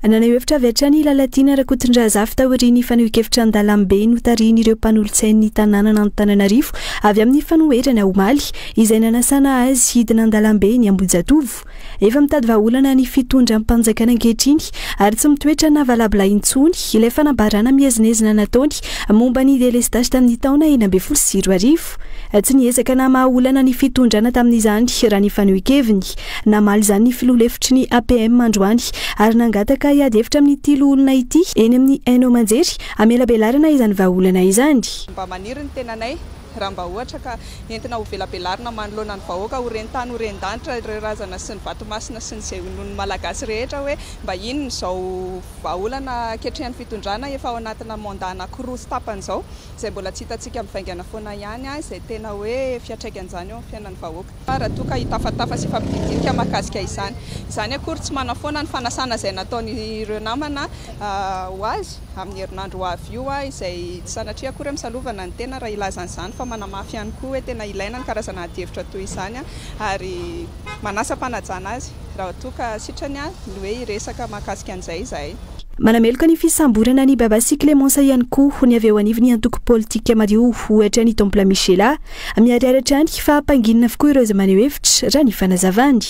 Nanao hevitra avy hatrany Lalatiana Rakotondrazafy taoriany fanohikevitra an-dalambe notariny ireo mpanolotsain'ny tanàna Antananarivo avy amin'ny fanoherana omaly izay nanasana azy hidina an-dalambe ny Ambojatovo. Efa mitady vahaolana ny fitondram-panjakana ankehitriny ary tsy mitoetra navalabla intsony ilay fanabarana mihezinezina nataony momba ny délestage tamin'ny taona 2024. Tsy niezaka na mahaolana ny fitondrana tamin'izany raha ny fanohikeviny namaly izany ny filolefitry ny APM androany ary nangataka hiady hevitra amin'ny tilo olona ity eny amin'ny Haino Manjery amelabelarana izany vahaolana izany. Mba maniry ny tenanay raha mba ohatra ka entina ho velabelarina manoloana ny vahoaka ho rentany ho rendanitra ireo razana sy ny vatomasina sy ny izay nono malagasy rehetra hoe mba inona izao vahaolana ankehitriny fitondrana efa ao anatina mandat anankiroa sy tapany izao izay mbola tsy hitantsika mivaingana foana ihany izay tena hoe fiatraikan'izany eo amin'ny fiainan'ny vahoaka. Raha toka hitafatafa sy fampididinika mahakasika izany akory tsy manafoana ny fanasana izay nataon'ireo namana ho azy amin'ny herinandro ho avy io izay tsy sanatria akory misalovana ny tena raha ilazan'izany fa manamafy ihany koa hoe tena ilaina ny karazana adihevitra toy izany ary manasa mpanajana azy raha toka sitrany ny hoe iresaka mahakasika an'izay izahay. Manameloka ny fisamborana ny Babasy Clémence ihany koa ny avy eo anivony antoko politika madio ohatra ny Temple Michela miariaratra any fa hampanginina avokoa ireo izay maneho hevitra raha ny fanazavany.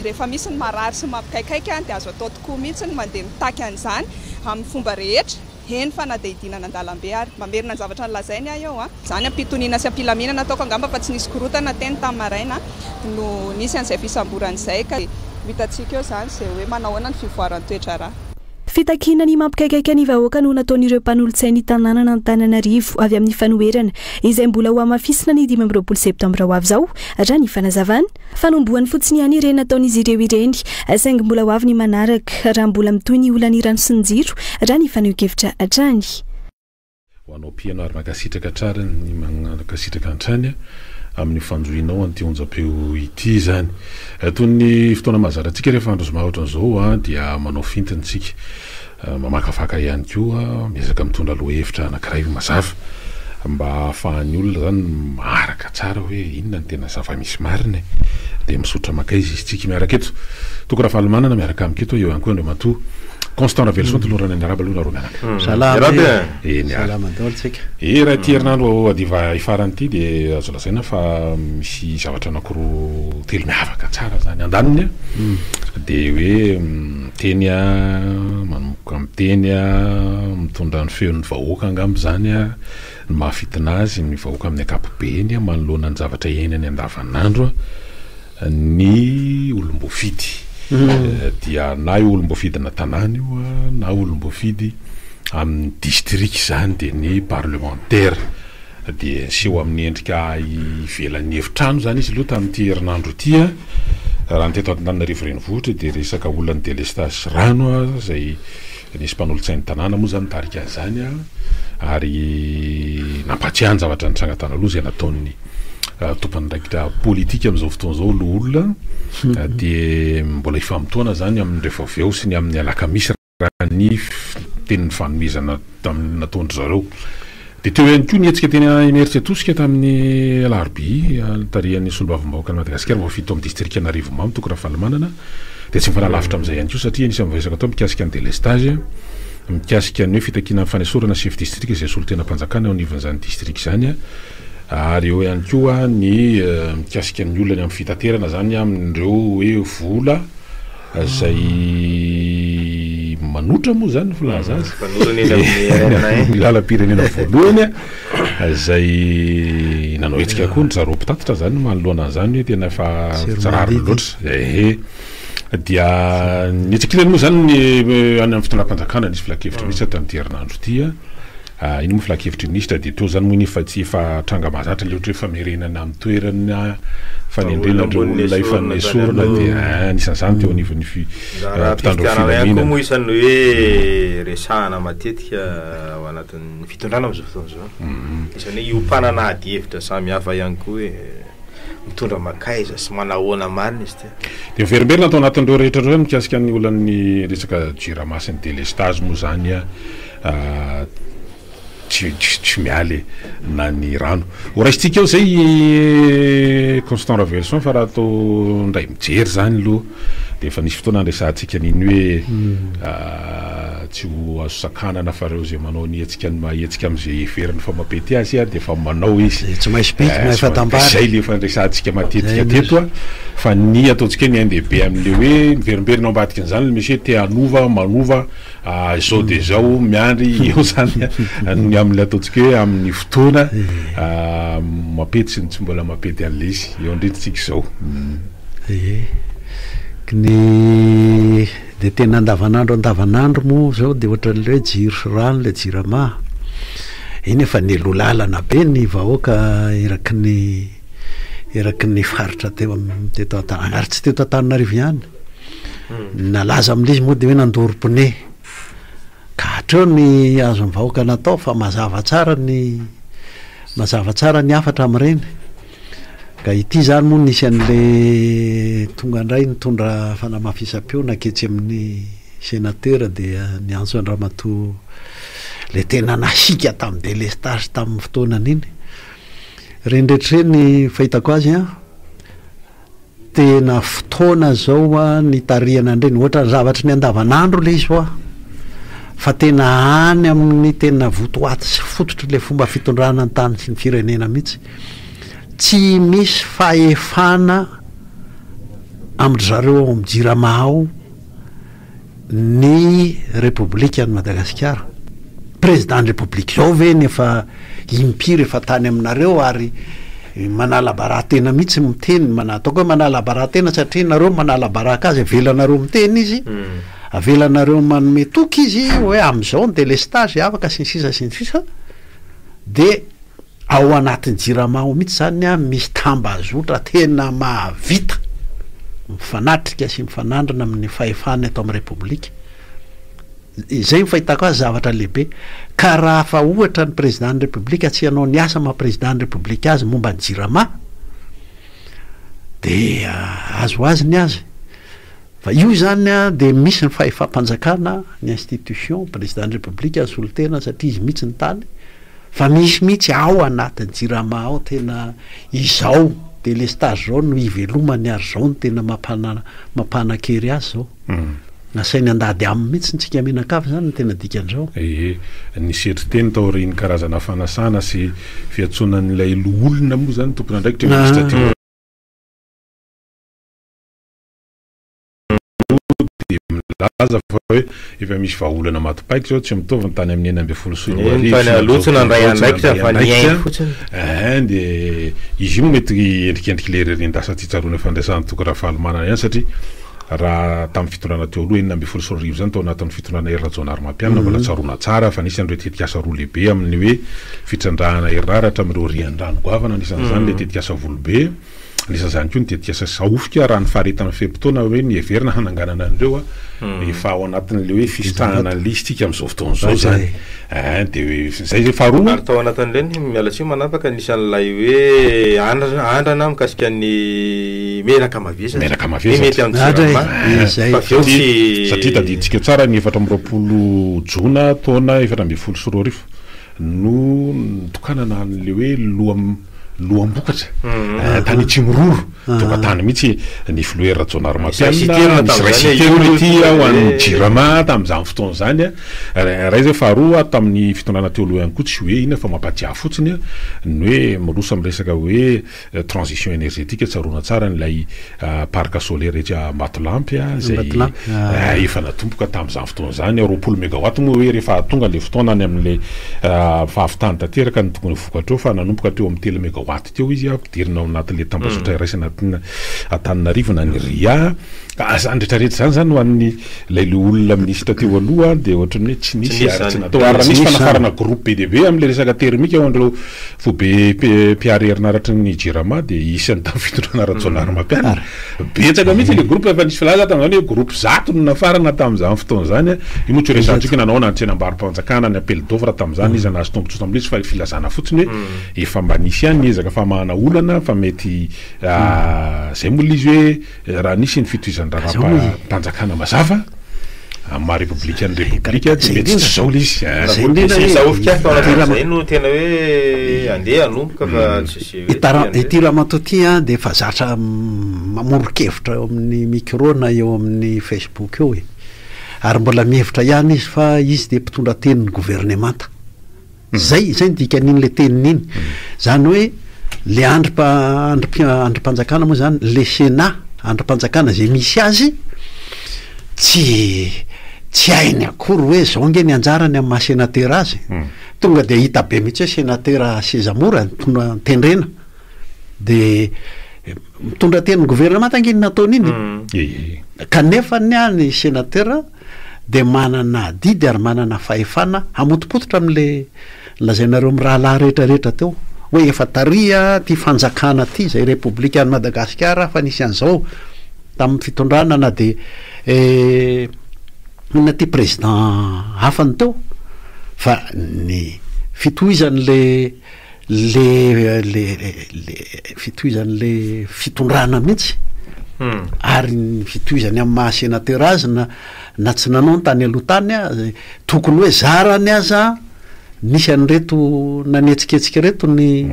Rehefa misy ny marary sy mampikaikaika dia azo atao tokoa mihitsy ny mandeha mitaky an'izany amin'ny fomba rehetra heny fa na dia hidinana an-dalambe ary mamerina ny zavatra nylazainy ahy eo izany ampitoniana sy ampilaminana ataoko angamba fa tsy nisy korotana teny tamin'ny maraina no nisy an'izay fisamboran'izay ka hitantsika eo izany izay hoe manahoana ny fivoaran'ny toetra raha. Fitakina ny mampikaikaika ny vahoaka no nataon'ireo mpanolotsain'ny tanàna Antananarivo avy amin'ny fanoherana izay mbola ho amafisina ny 12 septambra ho avy izao raha ny fanazavana. Fanombohany fotsiny ihany ireny nataon'izy ireo ireny saingy mbola ho avy ny manaraka raha mbola mitohy ny olana rano sy ny jiro raha ny fanohikevitra hatrany. Ho anao mpianary makasitraka tsara ny mankasitraka hatrany amin'ny fanjohinao an'ity onjam-peo ity zany. Toy ny fotoana mahazarantsika rehefa andro zoma ohatra an'izao dia manao fintintsika mamakafaka ihany koa miezaka mitondra lohahevitra anankiray mazava mba ahafahan'ny olona zany maraka tsara hoe inona ny tena zava-misy marina dia misotra maka izy tsika miaraka eto toko raha fahalomanana miaraka amiketo eo ihany koa andro matoa Constant Ravelson tolorana ny araba aloha romanaka. Salama daholo tsika. Raha ity herinandro adiva ifarany ity dia azo lazaina fa misy zavatra anankiroa telo miavaka tsara zany andaniny dia hoe miteny manomboka miteny mitondra ny feon'ny vahoaka angamba zany ny mahafitina azy ny vahoaka amin'ny ankapobeny manoloana ny zavatra iainany andavanandro ny olom-bofidy. Dia na olom-boafidina tanàna io na olom-boafidy amin'ny district zany dia ny parlementaire dia seho amin'ny endrika ivelan'ny efitrano zany izy loha tamin'ity herinandro ity raha ny teto Antananarivo renivohitra dia resaka olona ny délestage rano izay nisy mpanolotsain'ny tanàna moa zany tarika zany ary nampatsiahany zavatra nitsangatana aloha izay nataon'ny tompon'andraikitra politika amin'izao fotoana izao olona dia mbola ifamtoana zany amin'ny rehefa avy eo sy ny amin'ny alakamisy raha ny tenin'ny fanomezana nataondry zareo dia teo ihany koa nietsika teny imeritsy atosika tamin'ny alarobia tarihan'ny solombavam-bahoaka ny Madagasikara vao fito amin'ny district Anarivomamy toko raha fahalomanana dia tsy mifanalafitra amin'izay ihany koa satria nisy mivesaka atao mikasika ny délestage mikasika ny hoe fitakina amin'ny fanesorana chef district izay solotena mpanjakana eo anivon'izany district zany ary eo ihany koa ny mikasika ny olona amin'ny fitaterana zany amin'ireo hoe vola izay manotra moa zany filaza azy lalam-pirenena voalohany izay nanao hetsika koa ny zareo mpitatitra zany manoloana an'izany hoe tena efa tsarary loatra dia nihetsikilany moa zany any amin'ny fitondram-panjakana nisy filakevitra mihitsy tamin'ity herinandro ity iny moa filakevitry ministra dia teo zany moa efa tsy efa tranga mahazatra le ohatra hoe famerenana amin'ny toerana fanendrena olona efa nesorana dia anisan'izany teo anivon'ny mpitandro filaminana moa isan'ny hoe resahana matetika ao anatin'ny fitondrana amin'izao fotoana izao isan'ny hoe iopanana adihevitra samihafa ihany koa hoe mitondra makaiza sy manahoana marina izy ty dia miverimberina atao anatin'ireo rehetra reo mikasika ny olan'ny resaka jiramasin'ny délestage moa zany tsy mialy na ny rano oraisitsika eo zay Constant Revelson fa raha atao ndray mijery zany aloha de efa nisy fotoana andraisantsika niny hoe tsy ho azo sakanana fa reo zay manao ny etsika am'izay feriny fa mapety azy de efa manao izy tsy maintsy biky efa tambara zay le fandraisantsika matetika teto fa ny ataontsika ny NDB am'le hoe miverimberina ambadiky an'izany le monsieur te manova zao de zao miandry eo zany ny am'le ataontsika hoe amin'ny fotoana mapety sy tsy mbola mapety an'le izy eo indrindritsika zao ny de tena andavanandro moa zao de ohatran'le hoe jiro sy rano le jirama iny efa nelo lalana be ny vahoaka eraky ny faritra teto ary tsy teto Antananarivo ihany nalaza amin'izy moa de hoe nandoro pneu ka hatreo ny azo ny vahoaka natao fa mazava tsara ny afatra am'ireny ka ity zany moa nisy an'le tonga indray nitondra fanamafisam-peo naketsy amin'ny sénateur de ny Antoine Ramatoa le tena nasika tamin'ny délestage tamin'ny fotoanan'iny rendretreny fahitako azy tena fotoana zao ny tarihana andreny ohatra ny zavatry ny andavanandro le izy fa tena any amin'ny tena votoaty sy fototry le fomba fitondrana ny tany sy ny firenena mihitsy tsy misy fahefana amin'ny zareo ao am'jirama ao ny république any Madagasikara président de république zao ve nefa impiry efa tany aminareo ary manala baratena mihitsy miteny ataoko hoe manala baratena satria nareo manala baraka azy avelanareo miteny izy avelanareo manome toky izy hoe am'izao ny délestage afaka sy ny sisa de ao anatin'ny jirama ao mihitsy zany misy tambazotra tena mahavita mifanatrika sy mifanandrina amin'ny fahefany atao amin'ny république izay mifahitako azy zavatra lehibe ka raha fa ohatra ny président de république tsy hanao ny asa président de république azy momba ny jirama de azo azy ny azy fa io zany de misy ny fahefam-panjakana ny institution président de république azy olo tena satria izy mihitsy ny tany fa misy mihitsy ao anatin'ny jirama ao tena izao délestage zao no ivelomany ary zao no tena mampanakery azy zao nasainy andady aminy mihitsy ntsika menakafy zany no tena dikan'izao ny setry teny tao reny karazana fanasana sy fiatsonan'ilay loolona moa zany tompona ndraiky laza fa hoe efa misy vahaolana matopaiky zao tsy mitovy ny tany amin'ny 9 de izy io mety endrikendriky le rerendasa ty tsarona fandraisany toko raha fahalemana ihany satria raha tamin'ny fitondrana teo aloha 9 zany tao anatin'ny fitondrana hery rajonary mampianina mbola tsarona tsara fa nisy an'ireo tetikasa roa lehibe amin'ny hoe fitrandrahana heriraratra amin'ireo rian-drano goavana nisan'izany le tetikasa volobe nisan'izany koa ny tetikasa saofika raha ny faharetana fepotona hoe ny heverina hananganana an'ireo efa ao anatin'le hoe fisitrahana ny lisitsika am'izao fotoana zao zany de zay zay faharoa ary tao anatin'ireny mialatsy manapaka nisan'ilay hoe andrana mikasika ny menaka mavesatra mety satria tadiditsika tsara ny 4 jona taona 2024 no nitokanana an'le hoe loambokatra tany tsy miroro tonga tany mihitsy ny flouer rajonary mampianina misy raisitety ho an'ny jirama tam'izany fotoana zany ray zay faharoa tamin'ny fitondrana teo aloha ihany koa tsy hoe ina fa mampatia fotsiny ny hoe mirosa am'resaka hoe transition énergétique tsarona tsara nylay parc solaire rehetra Mbatoolampy zay efa natomboka tam'izany fotoana zany 20 mégawatt moa hoe rehefa tonga le fotoana any amin'le fahavitany tanteraka ny tokony vokatra eo fa nanomboka teo amin'ny 3 mégawatt teo izy ampidirina ao anatin'le tambazotra iraisana Antananarivo na ny Ria zany rehetrarehetra zany ho an'ny lay le olona minisitra teo aloha de ohatran'ny hoe tsy nisy ary tsy natao ary misy fanafarana groupe BDB am'le resaka termika ao andreo fo be mpiary herinaratra ny jirama de isany tamin'ny fitondrana rajonary mampianina betsaka mihitsy le groupe efa nisy filaza tamin'izany hoe groupe zato no nafarana tamin'izany fotoana zany io moa tsy resantsika nanao nantsena ambaro-panjakana ny appel d'offre tamin'izany izy nahazo tombontsoa tamin'izy fa filazana fotsiny hoe efa mba nisy ihany ezaka fa mahana olana fa mety zay moa izy hoe raha nisy ny fitohizandrara mpanjakana mazava maha républicaine république de mety tsy zao l izy zay no tena hoe andeha anomboka fa ity raha matoty a de efa zatra mamoro-kevitra eo amin'ny micro na eo amin'ny Facebook eo ary mbola mihevitra ihany izy fa izy de mpitondra tenin'ny gouvernemanta zay nydikaan'iny le tenin'iny zany hoe le androm-panjakana moa zany le Sénat androm-panjakana zay misy azy tsy hainy akory hoe zao nge ny anjarany amin'ny maha sénatera azy tonga de hita be mihitsy hoe sénatera Sezamoura tendrena de mitondra tenin'ny gouvernemanta angeny nataony iny kanefa ny any sénatera de manana didy ary manana fahefana hamotipototra am'le lazainareo amy raha lahy rehetrarehetra teo hoe efa taria ty fanjakana ty zay république any Madagasikara fa nisy an'izao tamin'ny fitondrana na de na ty président hafany teo fa ny fitohizan'le fitohizan'le fitondrana mihitsy ary ny fitohizany amin'ny maha sénateur azy na tsy nanao ny tany aloha tany a tokony hoe zarany aza nisy an'reto nanetsiketsika reto ny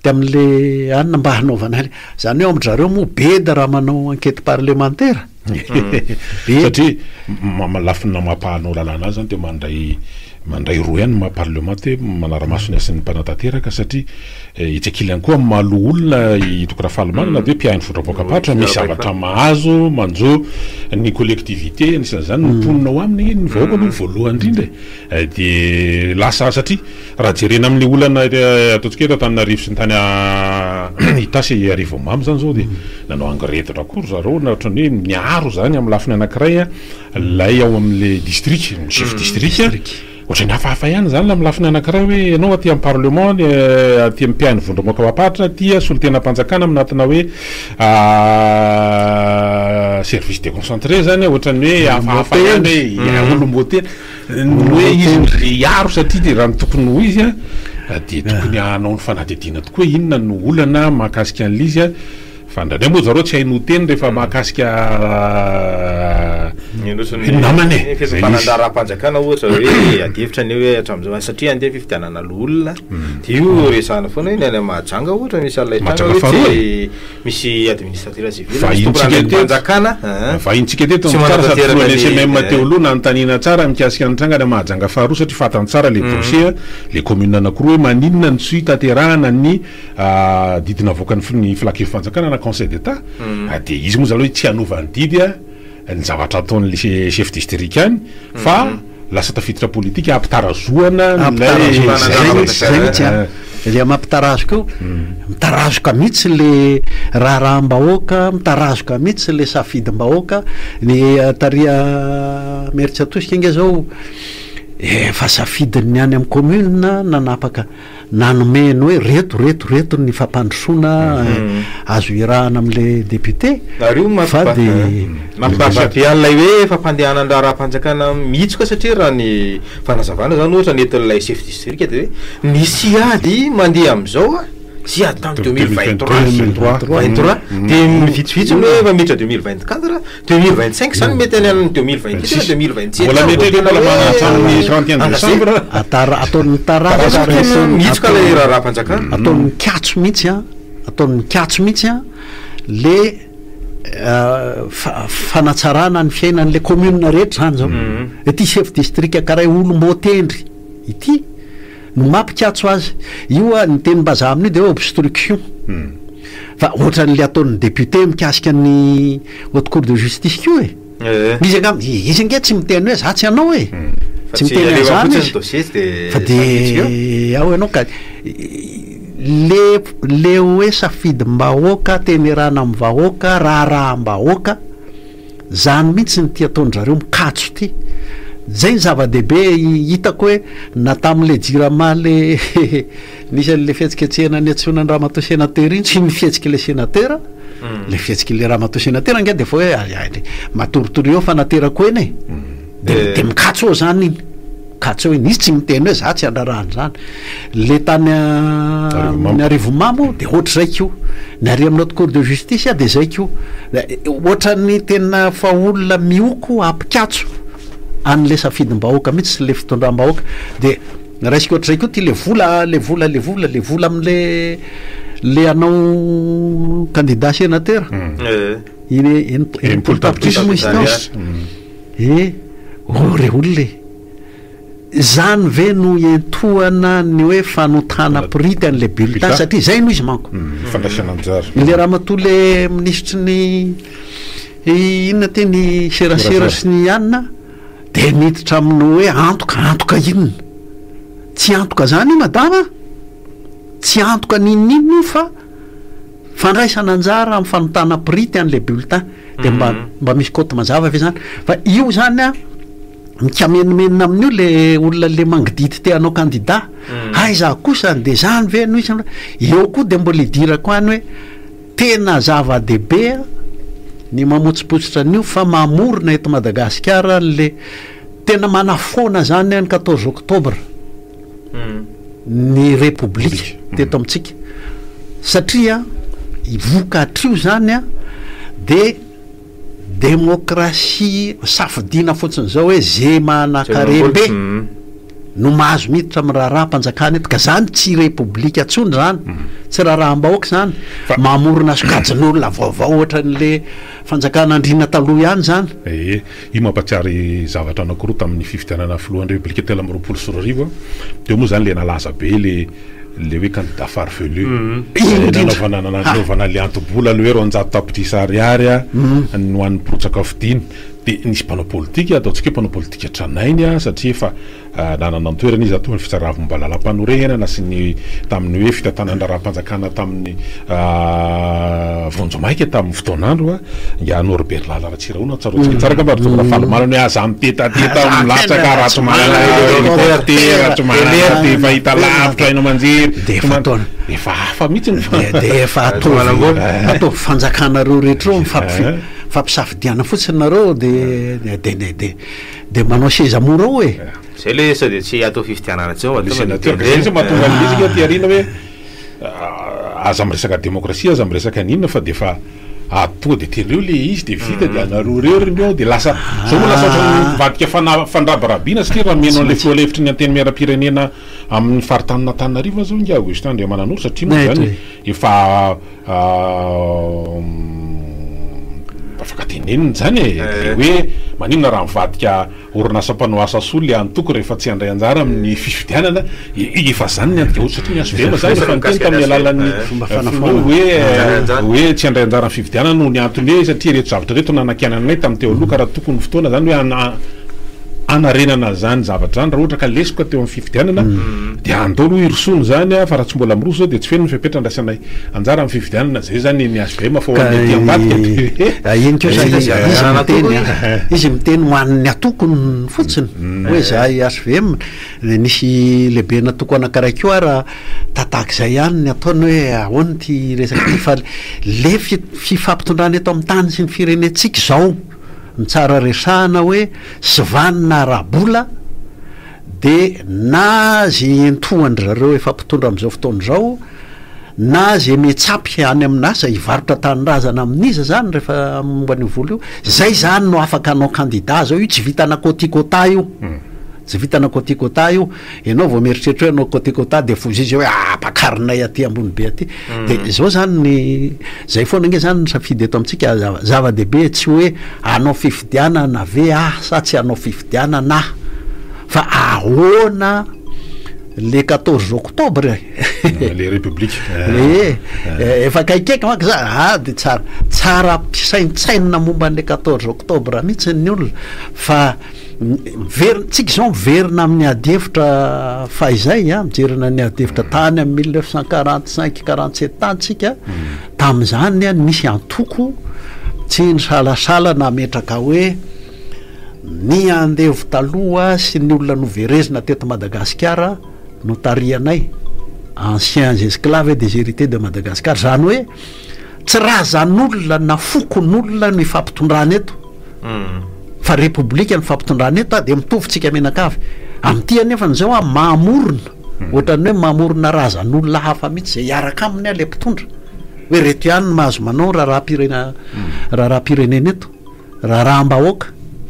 de amin'le anina mba hanaovana zany hoe amindrareo moa beda raha manao enquête parlementaire satria lafina mampahanao lalàna azy zany de mandray roa ihany maha-parlementaire manara-maso ny asin'ny mpanantanteraka satria itsakilany koa mahaloa olona itokora fahalomanana de mpiainy fodraboakapatra misy zavatra mahazo manjo ny collectivité anisan'izany nomponina ao aminy ny vahoaka aloha voalohany indrindra de lasa satria raha jerena amin'ny olana ataontsika eto Antananarivo sy ny tany Itasy arivo mamy zany zao de nanao angiretitra akory zareo na ohatrany hoe miaro zany amin'ny lafiny anankiray lay ao amin'le district chef district ohatrany hafahafa ihany zany la milafiny anankiray hoe ianao aty amin'ny parlement aty amin'ny mpiainy vondramoakapapatra tia solotena mpanjakana aminatina hoe service déconcentré zany ohatrany hoe hafahafa ihany hoe olombotena hoe izy iaro satria de raha ny tokony ho izy de tokony hanao ny fanadidina tokoa inona no olana mahakasika an'le izy fa ndraindray moa zareo tsy haino teny rehefa mahakasika namany fanandaram-panjakana ohatra hoe adevitra ny hoe hatramin'izao satria andeha fifidianana olona de io resahana foana ny any Mahajanga ohatra misy alaitana hoe misy administrateur civil fanjakana fa intsika teto tsara satria même teo aloha nanontaniana tsara mikasika ny tranga ny Mahajanga faharoa satria fatany tsara le dossier le commune anankiroa hoe maninona ny tsy taterahana ny didina avoakany ny filakevy fanjakana na conseil d'état de izy moa zaloha tsy hanovany didy ny zavatra ataon'le chef district any fa lasa tafiditra politika ampitarazoana le mampitarazoka mitarazoka mihitsy le raharaham-bahoaka mitarazoka mihitsy le safidim-bahoaka ny taria Meritsa Tosika inge zao efa safidiny any amin'ny commune nanapaka nanomeny hoe reto ny fampandrosoana azo irahana am'le député fa de mampibavialay hoe fampandehanandraha raha-mpanjakana mihitsoka satria raha ny fanazavana zany ohatra netin'lay chef district de hoe nisy ady mandeha am'izao sy ady tamin'ny 2023 de mivitsivitsy hoe efa miditra 2024 2025 zany mety any amin'ny 2028 2027 mbola mety mbola manatraminy 31 décembre ataon'ny taratra mihitsoka lay raha-mpanjakana ataon'ny katso mihitsy le fanatsarana ny fiainan'le commune rehetra zany zao ity chef district karaha olom-botendry ity no mampikatso azy io ny teny-bazaha amin'io de hoe obstruction fa ohatran'le ataon'ny député mikasika ny haute cour de justice kio izy nge tsy miteny hoe za tsy anao tsy miteny an'zany fa de ao ianao ka le hoe safidim-bahoaka tenerana amin'ny vahoaka raharaham-bahoaka zany mihitsy ny ty ataon'zareo mikatso ty zay ny zava-dehibe hitako hoe na tamin'le jirama le nisy an'le fihetsiketsehana ny atsonany raha matao sénateur iny tsy mifihetsiky le sénateur le fihetsiky le raha matao sénateur nge de fa hoe matoritori eo fanaterako eny de mikatso eo zany iny katso hoe nisy tsy miteny hoe za tsy andrarahany zany le tany ny Arivomamo de ohatry zay kio ny ary amin'ny haute cour de justice de zay kio ohatrany tena fa olona mioko ampikatso an'le safidim-bahoaka mihitsy sy le fitondram-bahoaka de raisika ohatrazay koa ty le vola am'le anao candidat sénateur iny enimpolo tapitrisa moa izy tao re olole zany ve no entohana ny hoe fanotana prity an'le bulletin satria zay no izy manko le raha matoa le ministry ny inona teny serasera sy ny anina de miditra aminy hoe antoka inona tsy antoka zany madama tsy antoka ninino io fa fandraisana anjara amin'ny fanotana prity an'le bulletin de mba misy koty mazava ve zany fa io zany a mikamenimena amin'io le olona le mangididy te hanao candidat za kosa de zany ve no izy eo koa de mbola idirako any hoe tena zava-dehibe ny mamotsipotsitra an'io fa mamorona eto Madagasikara le tena manafona zany ny 14 octobre ny république teto amitsika satria ivoka atrio zany a de démocratie safidina fotsiny zao hoe ze manankarembe no mahazo miditra amin'ny raharaha-mpanjakana eto ka zany tsy république atsony zany tsy raharaha-mbahoaka zany mamorona sokajin'olona vaovao ohatra n'le fanjakana andrina taloha ihany zany io mampatsiary zavatra anankiroa tamin'ny fifidianana filohan'ny république telo amby 24 de moa zany le nalaza be le hoe candidat farfelu nanaovana le antobola le hoe 200 ariary no an'ny porotsaka fidiny de nisy mpanao politika ataontsika hoe mpanao politika tranainy satria efa nanana toerana izy atao ny fitsaravom-balalampanorenana sy ny tamin'ny hoe fitantanana raha-mpanjakana tamin'ny vonjomaika tamin'ny fotoanandro ya Norbert Lala Ratsiraona tsarotsika tsara ka mba falomalana hoe aza mitetadeta milatsaka ratsomanateratsomanaty fahita lavitra ino manjery efa hafa mihitsy de efa atao fanjakanareo rehetra fampisafidiana fotsiny nareo de manao seza mora hoe zay le sady tsy atao fifidianana tsy mahatonga an'izika tiarina hoe aza miresaka demokrasia aza miresaka ninona fa de fa atoa de teleo le izy de vita de anareo reo de lasa zao moa lasa vadika fandrabarabina satria raha meno an'le filoalevitry ny anteny miara-pirenena amin'ny faritanina Antananarivo zao ngia Augustin Andriamananoro satria moa zany efa afaka teneniny zany hoe maninona raha mivadika orinasa-mpanao asa soa le antoko rehefa tsy andray anjara amin'ny fifidianana efa zany ny antoko satria ny asovema zany efa niteny tamin'ny alalan'ny hoe tsy andray anjara amin'ny fifidianana no ny antony hoe satria reto zavatra reto nanakiananay tamin'ny teo aloha ka raha tokony fotoana zany hoe anarenana zany zavatra zany raha ohatra ka lesiko teo amin'ny fifidianana de andolo irosony zany fa raha tsy mbola miroso zao de tsy feno ny fepetra andraisanay anjara amin'ny fifidianana zay zany ny asovema fa hoan'ty ambadika iny keo izy miteny hoan'ny atokony fotsiny hoe zay asovema nisy lehibe natoko anakaraikeo raha tatak'izay ihany ny ataony hoe ahoany ty resaka fa le fifampitondrana eto amin'ny tany sy ny firenetsika zao mitsara resahana hoe sivanina rabola de na zay entohandry zareo efa mpitondra am'izao fotoana zao na zay metsapy any amin'asa ivarotra tanyrazana amin'iza zany rehefa momba ny volo io zay zany no afaka anao candidat zao io tsy vitana kotikota io tsy vitana kotikota io ianao vao mieritreritra hoe anao kotikota de fozy izy hoe pakarinay aty ambony be aty de zao zany ny zay foana nge zany safidy eto amitsika zava-dehibe tsy hoe anao fifidianana ve sa tsy anao fifidianana fa ahoana le 14 octobre le république efa kaikaiky manko za de tsara mpisaintsainina momba an'le 14 octobre mihitsy ny olona fa tsika zao miverina amin'ny adihevitra faizay mijerina ny adihevitra tany amin'ny 1945-47 tany tsika tam'izany misy antoko tsy ny salasala nametraka hoe ny andevo taloha sy ny olona noverezina teto Madagasikara no tarianay anciens esclaves des héritiers de Madagascar zany hoe tsy raha zan'olona na fokon'olona no ifampitondrana eto fa république ny fampitondrana eto de mitovytsika menakavy am'ty anefa n'izao mamorona ohatrany hoe mamorona raha zan'olona hafa mihitsy zay iaraka aminy le mpitondra hoe reto ihany ny mahazo manao raha raha-pirenena eto raha-mbahoaka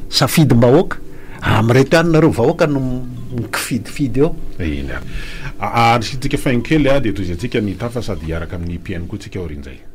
safidy-mbahoaka am'reto ihany nareo vahoaka no mikifidifidy eo iny arisitsika faigny kely a de toy izy atsika nitafa sady hiaraka amin'ny mpiainy koa tsika orin'izay